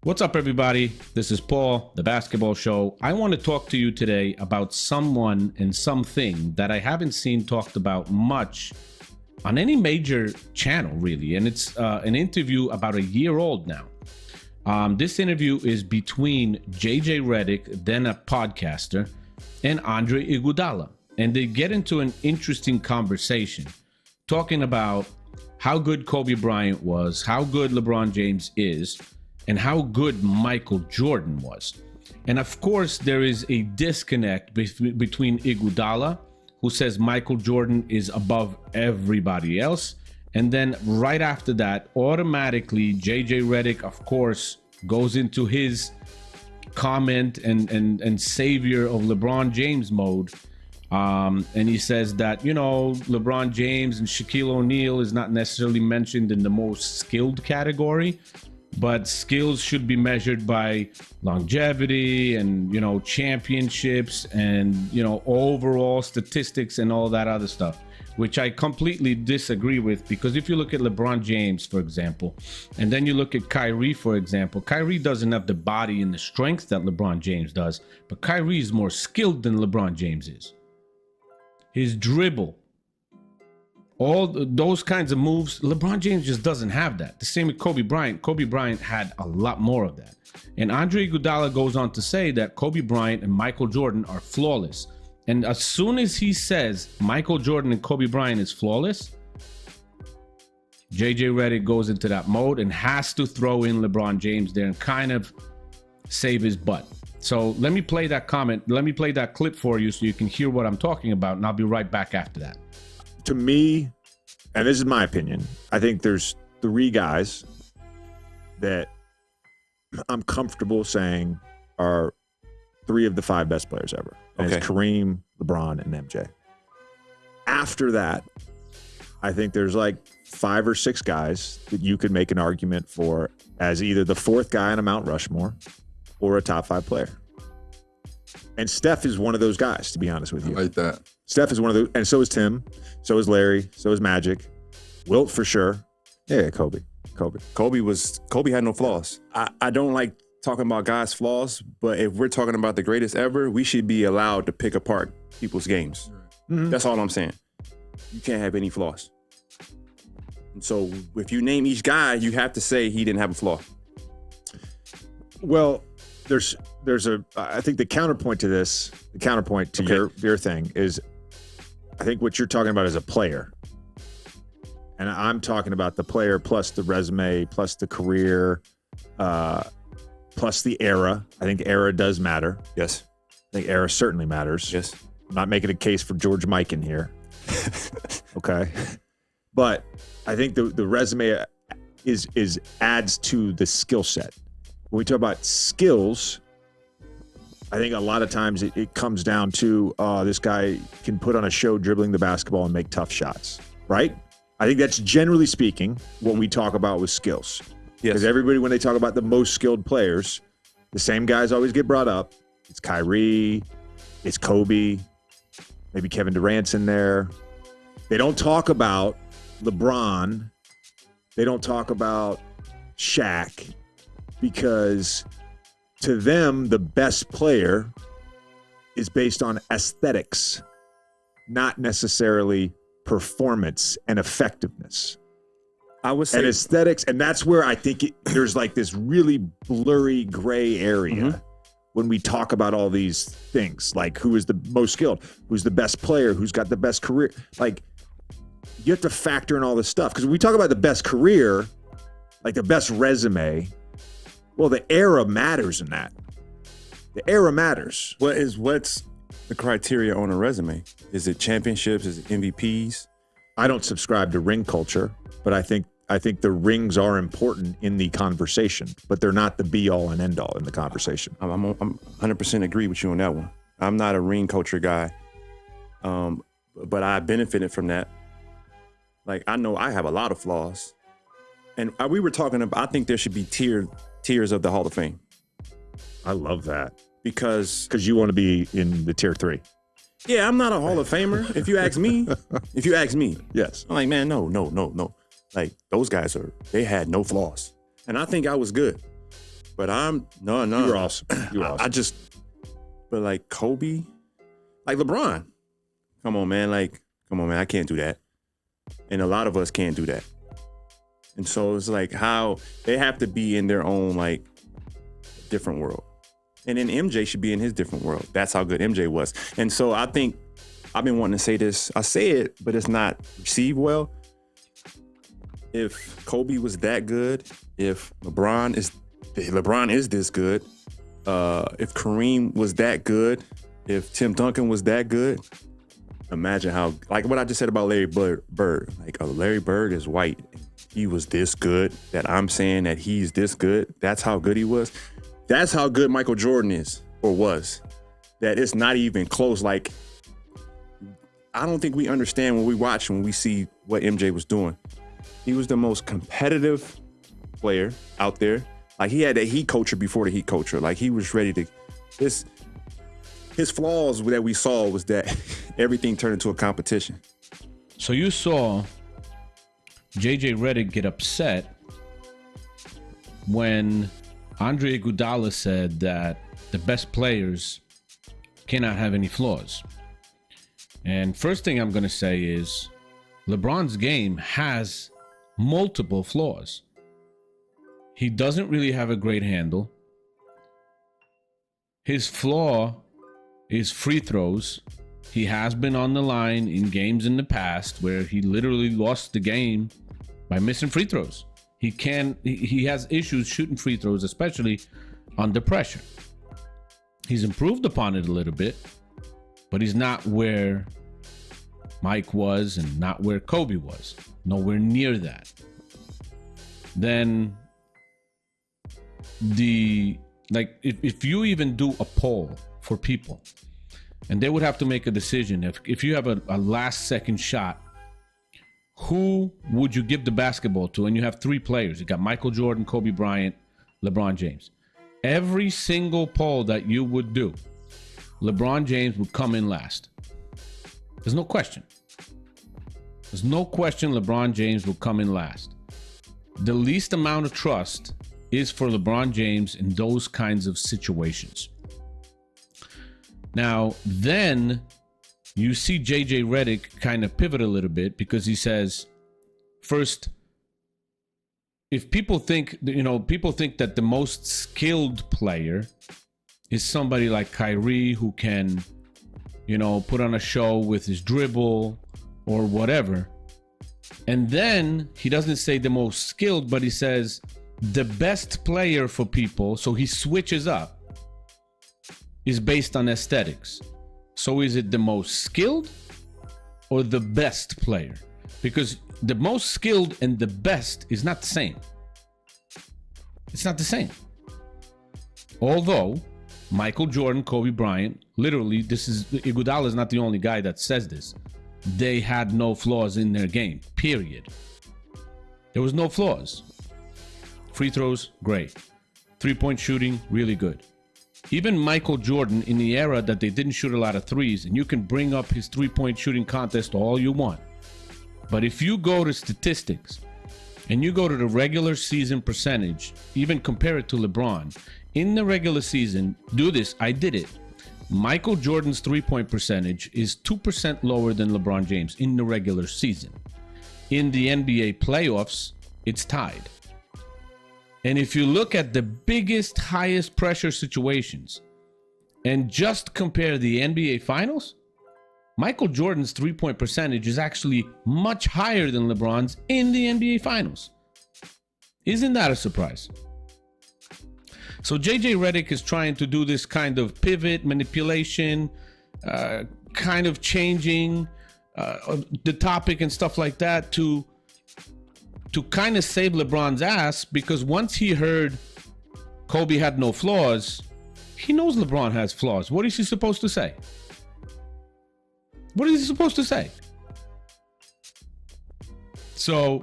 What's up, everybody? This is Paul, the Basketball Show. I want to talk to you today about someone and something that I haven't seen talked about much on any major channel, really. And it's an interview about a year old now. This interview is between JJ Redick, then a podcaster, and Andre Iguodala. And they get into an interesting conversation talking about how good Kobe Bryant was, how good LeBron James is, and how good Michael Jordan was. And of course, there is a disconnect between Iguodala, who says Michael Jordan is above everybody else. And then right after that, automatically, JJ Redick, of course, goes into his comment and savior of LeBron James mode. And he says that, LeBron James and Shaquille O'Neal is not necessarily mentioned in the most skilled category, but skills should be measured by longevity and, championships and, overall statistics and all that other stuff, which I completely disagree with. Because if you look at LeBron James, for example, and then you look at Kyrie, for example, Kyrie doesn't have the body and the strength that LeBron James does, but Kyrie is more skilled than LeBron James is. His dribble, all those kinds of moves, LeBron James just doesn't have that. The same with Kobe Bryant. Kobe Bryant had a lot more of that. And Andre Iguodala goes on to say that Kobe Bryant and Michael Jordan are flawless. And as soon as he says Michael Jordan and Kobe Bryant is flawless, JJ Redick goes into that mode and has to throw in LeBron James there and kind of save his butt. So let me play that comment. Let me play that clip for you so you can hear what I'm talking about. And I'll be right back after that. To me, and this is my opinion, I think there's three guys that I'm comfortable saying are three of the five best players ever. And it's Kareem, LeBron, and MJ. After that, I think there's like 5 or 6 guys that you could make an argument for as either the fourth guy on a Mount Rushmore or a top 5 player. And Steph is one of those guys, to be honest with you. I like that. Steph is one of those, and so is Tim, so is Larry, so is Magic. Wilt for sure. Yeah, Kobe. Kobe had no flaws. I don't like talking about guys' flaws, but if we're talking about the greatest ever, we should be allowed to pick apart people's games. Mm-hmm. That's all I'm saying. You can't have any flaws. And so if you name each guy, you have to say he didn't have a flaw. Well, I think the counterpoint to your thing is, I think what you're talking about is a player. And I'm talking about the player plus the resume, plus the career, plus the era. I think era does matter. Yes. I think era certainly matters. Yes. I'm not making a case for George Mikan here. Okay. But I think the resume is adds to the skill set. When we talk about skills, I think a lot of times it comes down to this guy can put on a show dribbling the basketball and make tough shots, right? I think that's generally speaking what we talk about with skills. Because everybody, when they talk about the most skilled players, the same guys always get brought up. It's Kyrie, it's Kobe, maybe Kevin Durant's in there. They don't talk about LeBron. They don't talk about Shaq, because to them, the best player is based on aesthetics, not necessarily performance and effectiveness. I would say, and aesthetics, and that's where I think there's like this really blurry gray area when we talk about all these things, like who is the most skilled, who's the best player, who's got the best career. Like, you have to factor in all this stuff, because when we talk about the best career, like the best resume, well, the era matters in that. The era matters. What's the criteria on a resume? Is it championships? Is it MVPs? I don't subscribe to ring culture, but I think the rings are important in the conversation, but they're not the be all and end all in the conversation. I'm 100% agree with you on that one. I'm not a ring culture guy, but I benefited from that. Like, I know I have a lot of flaws, and we were talking about, I think there should be tiers of the Hall of Fame. I love that. Because you want to be in the tier 3. Yeah, I'm not a Hall of Famer. If you ask me. Yes. I'm like, man, no. Like, those guys they had no flaws. And I think I was good. But no. You were awesome. You were awesome. But like Kobe, like LeBron, come on, man. I can't do that. And a lot of us can't do that. And so it's like how they have to be in their own like different world. And then MJ should be in his different world. That's how good MJ was. And so I think I've been wanting to say this. I say it, but it's not received well. If Kobe was that good, if LeBron is this good, if Kareem was that good, if Tim Duncan was that good, imagine how, like what I just said about Larry Bird. Like, Larry Bird is white. He was this good that I'm saying that he's this good. That's how good he was. That's how good Michael Jordan is or was. That it's not even close. Like, I don't think we understand when we see what MJ was doing. He was the most competitive player out there. Like, he had a heat culture before the heat culture. Like, he was ready to. His flaws that we saw was that everything turned into a competition. So you saw JJ Redick get upset when Andre Iguodala said that the best players cannot have any flaws. And first thing I'm going to say is LeBron's game has multiple flaws. He doesn't really have a great handle. His flaw is free throws. He has been on the line in games in the past where he literally lost the game by missing free throws. He has issues shooting free throws, especially under pressure. He's improved upon it a little bit, but he's not where Mike was and not where Kobe was. Nowhere near that. Then if you even do a poll for people and they would have to make a decision, if you have a last second shot, who would you give the basketball to? And you have three players. You got Michael Jordan, Kobe Bryant, LeBron James. Every single poll that you would do, LeBron James would come in last. There's no question. There's no question LeBron James will come in last. The least amount of trust is for LeBron James in those kinds of situations. Now, then you see JJ Redick kind of pivot a little bit because he says, first, if people think that the most skilled player is somebody like Kyrie who can, put on a show with his dribble or whatever. And then he doesn't say the most skilled, but he says the best player for people. So he switches up. Is based on aesthetics. So is it the most skilled or the best player? Because the most skilled and the best is not the same. It's not the same. Although Michael Jordan, Kobe Bryant, literally, Iguodala is not the only guy that says this. They had no flaws in their game, period. There was no flaws. Free throws, great. Three-point shooting, really good. Even Michael Jordan, in the era that they didn't shoot a lot of threes, and you can bring up his three-point shooting contest all you want. But if you go to statistics and you go to the regular season percentage, even compare it to LeBron, in the regular season, do this, I did it. Michael Jordan's three-point percentage is 2% lower than LeBron James in the regular season. In the NBA playoffs, it's tied. And if you look at the biggest, highest pressure situations and just compare the NBA Finals, Michael Jordan's three-point percentage is actually much higher than LeBron's in the NBA Finals. Isn't that a surprise? So JJ Redick is trying to do this kind of pivot, manipulation, kind of changing the topic and stuff like that to kind of save LeBron's ass, because once he heard Kobe had no flaws, he knows LeBron has flaws. What is he supposed to say? What is he supposed to say? So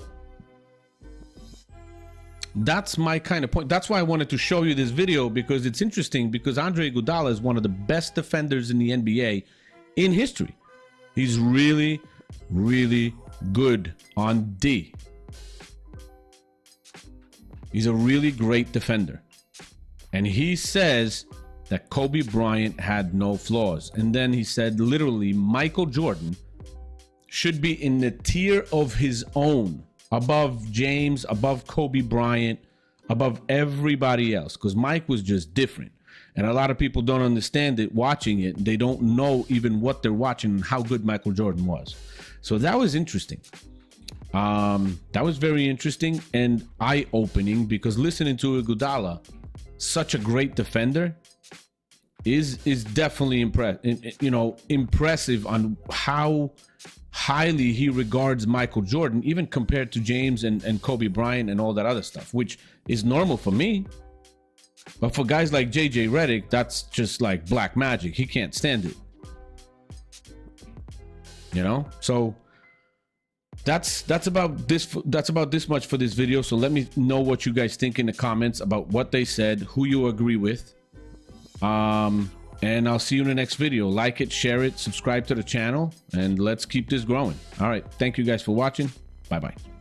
that's my kind of point. That's why I wanted to show you this video, because it's interesting, because Andre Iguodala is one of the best defenders in the NBA in history. He's really, really good on D. He's a really great defender. And he says that Kobe Bryant had no flaws. And then he said, literally, Michael Jordan should be in the tier of his own, above James, above Kobe Bryant, above everybody else, because Mike was just different. And a lot of people don't understand it watching it. They don't know even what they're watching and how good Michael Jordan was. So that was interesting. That was very interesting and eye-opening, because listening to Iguodala, such a great defender, is definitely impressive on how highly he regards Michael Jordan, even compared to James and Kobe Bryant and all that other stuff, which is normal for me. But for guys like JJ Redick, that's just like black magic. He can't stand it. So that's about this much for this video. So let me know what you guys think in the comments about what they said, who you agree with. And I'll see you in the next video. Like it, share it, subscribe to the channel, and let's keep this growing. All right. Thank you guys for watching. Bye-bye.